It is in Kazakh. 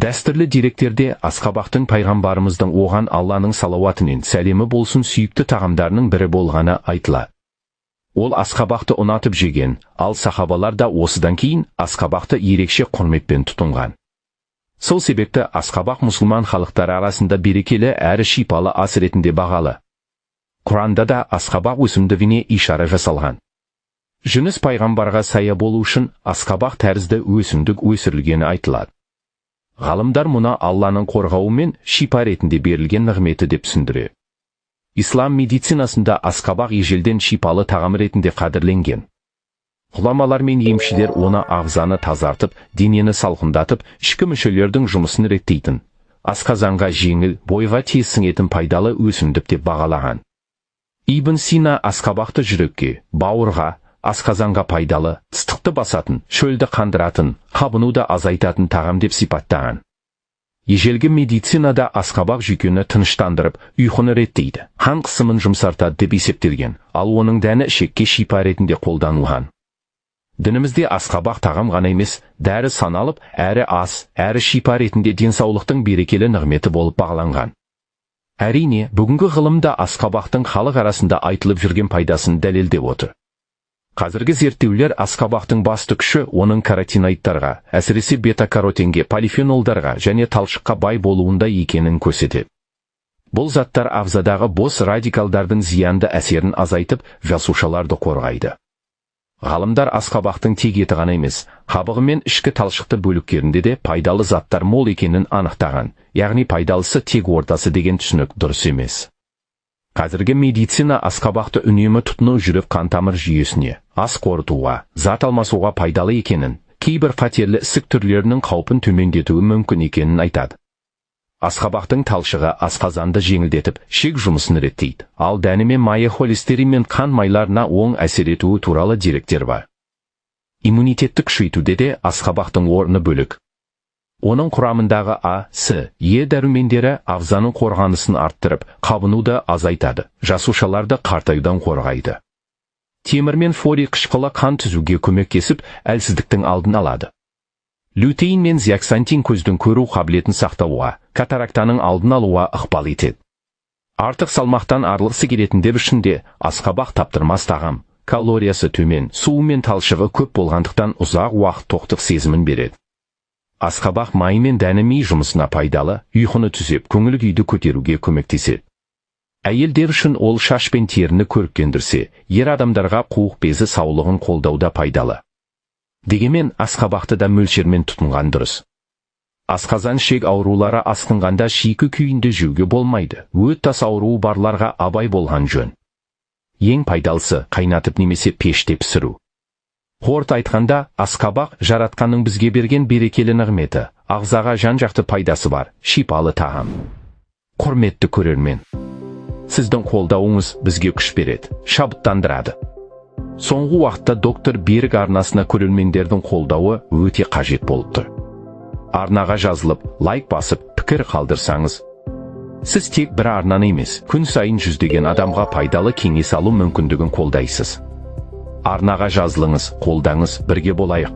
Дәстүрлі деректерде Асқабақтың пайғамбарымыздың оған Алланың салауатымен сәлемі болсын сүйікті тағамдарының бірі болғаны айтылады. Ол Асқабақты ұнатып жеген, ал сахабалар да осыдан кейін Асқабақты ерекше құрметпен тұтынған. Сол себепті Асқабақ мұсылман халықтары арасында берекелі әрі шипалы ас ретінде бағалы. Құранда да Асқабақ өсімдігіне ишара жасалған. Жүніс пайғамбарға сая болу үшін Асқабақ тәрізді өсімдік өсірілгені айтылады. Ғалымдар мұны Алланың қорғауы мен шипа ретінде берілген нығметі деп түсіндіреді. Ислам медицинасында Асқабақ ежелден шипалы тағам ретінде қадірленген. Ғұламалар мен емшілер оны ағзаны тазартып, денені салқындатып, ішкі мүшелердің жұмысын реттейтін, асқазанға жеңіл, бойға тез сіңетін пайдалы өсімдік деп бағалаған. Ибн Сина Асқабақты жүрекке, бауырға, асқазанға пайдалы, ыстықты басатын, шөлді қандыратын, қабынуды азайтатын тағам деп сипаттаған. Ежелгі медицинада Асқабақ жүйкені тыныштандырып, ұйқыны реттейді, қан қысымын жұмсартады деп есептелген, ал оның дәні ішекке шипа ретінде қолданылған. Дінімізде Асқабақ тағам ғана емес, дәрі саналып, әрі ас, әрі шипа ретінде денсаулықтың берекелі нығметі болып бағаланған. Әрине, бүгінгі ғылымда Асқабақтың халық арасында айтылып жүрген пайдасын дәлелдеп отыр. Қазіргі зерттеулер Асқабақтың басты күші оның каротиноидтарға, әсіресе бета-каротинге, полифенолдарға және талшыққа бай болуында екенін көрсетеді. Бұл заттар ағзадағы бос радикалдардың зиянды әсерін азайтып, жасушаларды қорғайды. Ғалымдар Асқабақтың тек еті ғана емес, қабығы мен ішкі талшықты бөліктерінде де пайдалы заттар мол екенін анықтаған, яғни пайдалысы тек ортасы деген түсінік дұрыс емес. Қазіргі медицина Асқабақты үнемі тұтыну жүрек қан-тамыр жүйесіне, ас қорытуға, зат алмасуға пайдалы екенін, кейбір қатерлі ісік түрлерінің қаупін төмендетуі мүмкін екенін айтады. Асқабақтың талшығы асқазанды жеңілдетіп, ішек жұмысын реттейді, ал дәні мен майы холестерин мен қан майларына оң әсер етуі туралы деректер бар. Иммунитетті күшейтуде де Асқабақтың орны бөлек. Оның құрамындағы А, С, Е дәрумендері ағзаның қорғанысын арттырып, қабынуды азайтады, жасушаларды қартаюдан қорғайды. Темір мен фолий қышқылы қан түзуге көмектесіп, әлсіздіктің алдын алады. Лютеин мен зиаксантин көздің көру қабілетін сақтауға, катарактаның алдын алуға ықпал етеді. Артық салмақтан арылғысы келетіндер үшін де Асқабақ таптырмас тағам, калориясы төмен, суы мен талшығы көп болғандықтан ұзақ уақыт тоқтық сезімін береді. Асқабақ май мен дәні ми жұмысына пайдалы, ұйқыны түзеп, көңіл күйді көтеруге көмектеседі. Әйелдер үшін ол шаш пен теріні көріктендірсе, ер адамдарға қуық безі саулығын қолдауда пайдалы. Дегенмен Асқабақты да мөлшермен тұтынған дұрыс. Асқазан ішек аурулары асқынғанда шикі күйінде жеуге болмайды. Өт тас ауруы барларға абай болған жөн. Ең пайдалысы қайнатып немесе пеште пісіру. Қорыта айтқанда, Асқабақ жаратқанның бізге берген берекелі нығметі, ағзаға жан-жақты пайдасы бар, шипалы тағам. Құрметті көрермен, сіздің қолдауыңыз бізге күш береді, шабыттандырады. Соңғы уақытта доктор Берік арнасына көрермендердің қолдауы өте қажет болып тұр. Арнаға жазылып, лайк басып, пікір қалдырсаңыз, сіз тек бір арнаны емес, күн сайын жүздеген адамға пайдалы кеңес алу мүмкіндігін қолдайсыз. Арнаға жазылыңыз, қолдаңыз, бірге болайық.